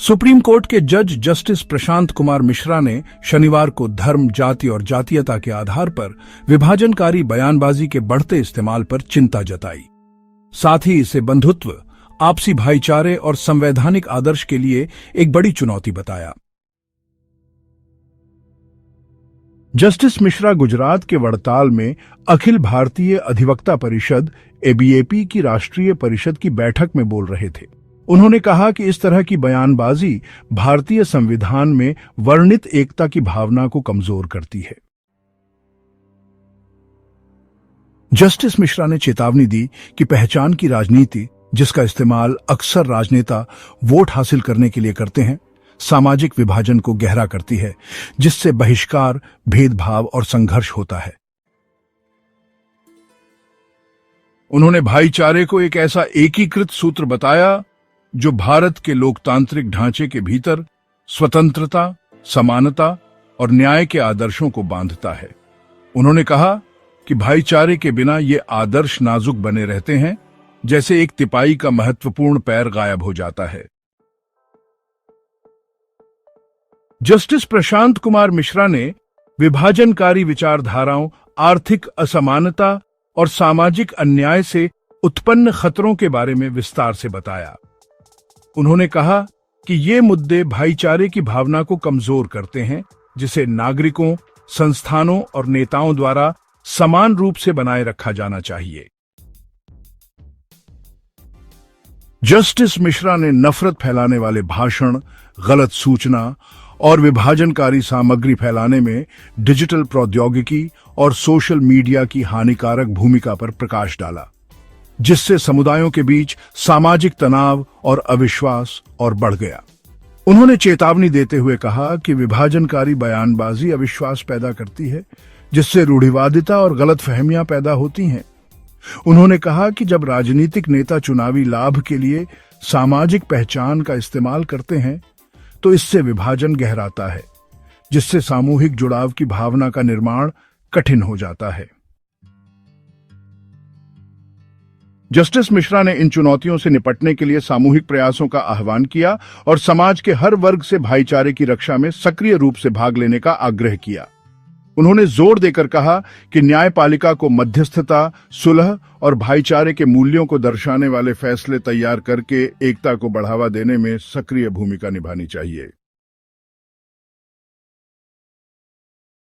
Supreme court के जज justice Prashant Kumar Mishra ने शनिवार को धर्म, जाति और जातीयता के आधार पर विभाजनकारी बयानबाजी के बढ़ते इस्तेमाल पर चिंता जताई। साथ ही इसे बंधुत्व, आपसी भाईचारे और संवैधानिक आदर्श के लिए एक बड़ी चुनौती बताया। जस्टिस मिश्रा गुजरात के वड़ताल में अखिल भारतीय अधिवक्ता परिषद (एबीएपी) की राष्ट्रीय परिषद की बैठक में बोल रहे थे। उन्होंने कहा कि इस तरह की बयानबाजी भारतीय संविधान में वर्णित एकता की भावना को कमजोर करती है। जस्टिस मिश्रा ने चेतावनी दी कि पहचान की राजनीति, जिसका इस्तेमाल अक्सर राजनेता वोट हासिल करने के लिए करते हैं, सामाजिक विभाजन को गहरा करती है, जिससे बहिष्कार, भेदभाव और संघर्ष होता है। उन्होंने भाईचारे को एक ऐसा एकीकृत सूत्र बताया जो भारत के लोकतांत्रिक ढांचे के भीतर स्वतंत्रता, समानता और न्याय के आदर्शों को बांधता है। उन्होंने कहा कि भाईचारे के बिना ये आदर्श नाजुक बने रहते हैं, जैसे एक तिपाई का महत्वपूर्ण पैर गायब हो जाता है। जस्टिस प्रशांत कुमार मिश्रा ने विभाजनकारी विचारधाराओं, आर्थिक असमानता और सामाजिक अन्याय से उत्पन्न खतरों के बारे में विस्तार से बताया। उन्होंने कहा कि ये मुद्दे भाईचारे की भावना को कमजोर करते हैं, जिसे नागरिकों, संस्थानों और नेताओं द्वारा समान रूप से बनाए रखा जाना चाहिए। जस्टिस मिश्रा ने नफरत फैलाने वाले भाषण, गलत सूचना और विभाजनकारी सामग्री फैलाने में डिजिटल प्रौद्योगिकी और सोशल मीडिया की हानिकारक भूमिका पर प्रकाश डाला, जिससे समुदायों के बीच सामाजिक तनाव और अविश्वास और बढ़ गया। उन्होंने चेतावनी देते हुए कहा कि विभाजनकारी बयानबाजी अविश्वास पैदा करती है, जिससे रूढ़िवादिता और गलतफहमियां पैदा होती हैं। उन्होंने कहा कि जब राजनीतिक नेता चुनावी लाभ के लिए सामाजिक पहचान का इस्तेमाल करते हैं, तो इससे विभाजन गहराता है, जिससे सामूहिक जुड़ाव की भावना का निर्माण कठिन हो जाता है। जस्टिस मिश्रा ने इन चुनौतियों से निपटने के लिए सामूहिक प्रयासों का आह्वान किया और समाज के हर वर्ग से भाईचारे की रक्षा में सक्रिय रूप से भाग लेने का आग्रह किया। उन्होंने जोर देकर कहा कि न्यायपालिका को मध्यस्थता, सुलह और भाईचारे के मूल्यों को दर्शाने वाले फैसले तैयार करके एकता को बढ़ावा देने में सक्रिय भूमिका निभानी चाहिए।